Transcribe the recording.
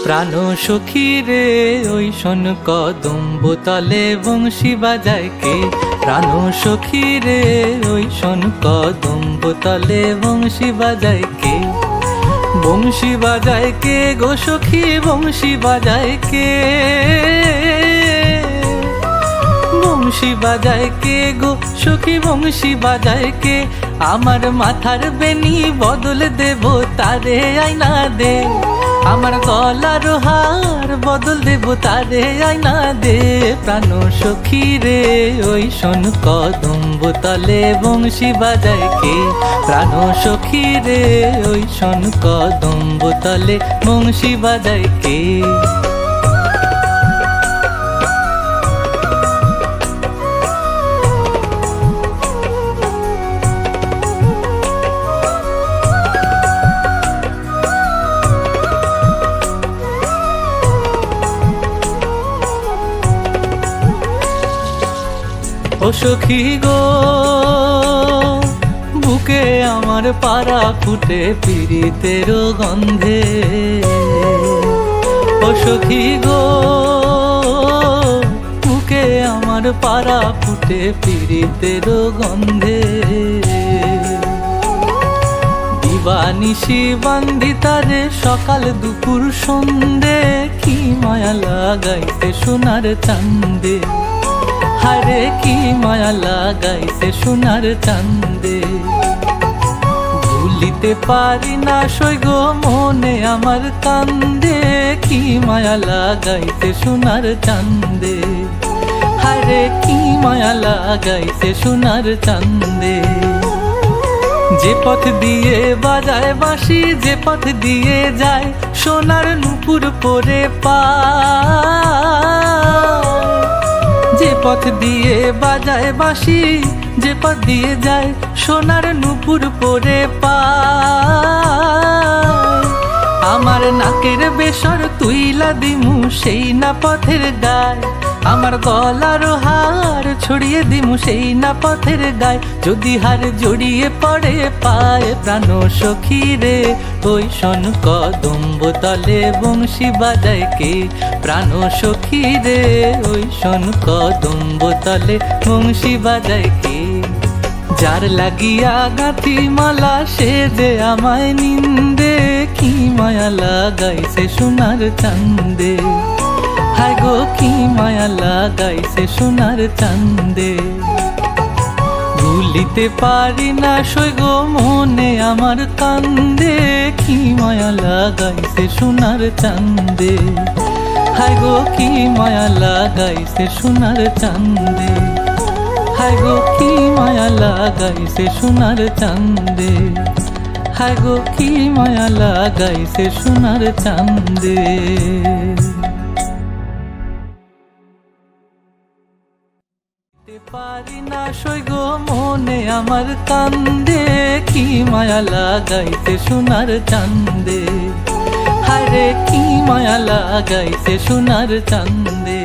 প্রাণ সখী রে ওই শোন কদম্ব তলে বংশী বাজায় কে। প্রাণ সখী রে ওই শোন কদম্ব তলে বংশী বাজায় কে। বংশী বাজায় কে গো সখী বংশী বাজায় কে। বংশী বাজায় কে গো সখী বংশী বাজায় কে। আমার মাথার বেনি বদল দেব তারে আইনা দে। আমার গলার হার বদল দেব তারে আইনা দে। প্রাণ সখী রে ওই শোন কদম্ব তলে বংশী বাজায় কে। প্রাণ সখী রে ওই শোন কদম্ব তলে বংশী বাজায় কে। ও সখী গো বুকে আমার পারা ফুটে পীড়িতের গন্ধে। ও সখী গো বুকে আমার পারা ফুটে পীড়িতের গন্ধে। দিবানিশি বান্ধি তারে সকাল দুপুর সন্ধে। কি মায়া লাগাইতে সোনার চান্দে। হারে কি মায়া লাগাইছে সোনার চান্দে। ভুলিতে পারি না সই গো মনে আমার কান্দে। কি মায়া লাগাইছে সোনার চান্দে। হারে কি মায়া লাগাইছে সোনার চান্দে। যে পথ দিয়ে বাজায় বাঁশি যে পথ দিয়ে যায় সোনার নুপুর পরে পায়। যে পথ দিয়ে বাজায় বাঁশি যে পথ দিয়ে যায় সোনার নুপুর পরে পায়। আমার নাকের বেসর তুইলা দিমু সেই না পথের গায়। আমার গলার হার ছড়িয়ে দিমু সেই না পথের গায়। যদি হার জড়িয়ে পড়ে পায়। প্রাণ সখী রে ওই শোন কদম্ব তলে বংশী বাজায় কে। প্রাণ সখী রে ওই শোন কদম্ব তলে বংশী বাজায় কে। যার লাগিয়া গাঁথি মালা সে যে আমায় নিন্দে। কি মায়া লাগাইছে সোনার চান্দে। হায় গো কি মায়া লাগাইছে সোনার চান্দে। ভুলিতে পারি না সই গো মনে আমার কান্দে। কি মায়া লাগাইছে সোনার চান্দে। হায় গো কি মায়া লাগাইছে সোনার চান্দে। হায় গো কি মায়া লাগাইছে সোনার চান্দে। হায় গো কি মায়া লাগাইছে সোনার চান্দে। পারি না সই গো মনে আমার কান্দে। কি মায়া লাগাইছে সোনার চান্দে। হায় রে কি মায়া লাগাইছে সোনার চান্দে।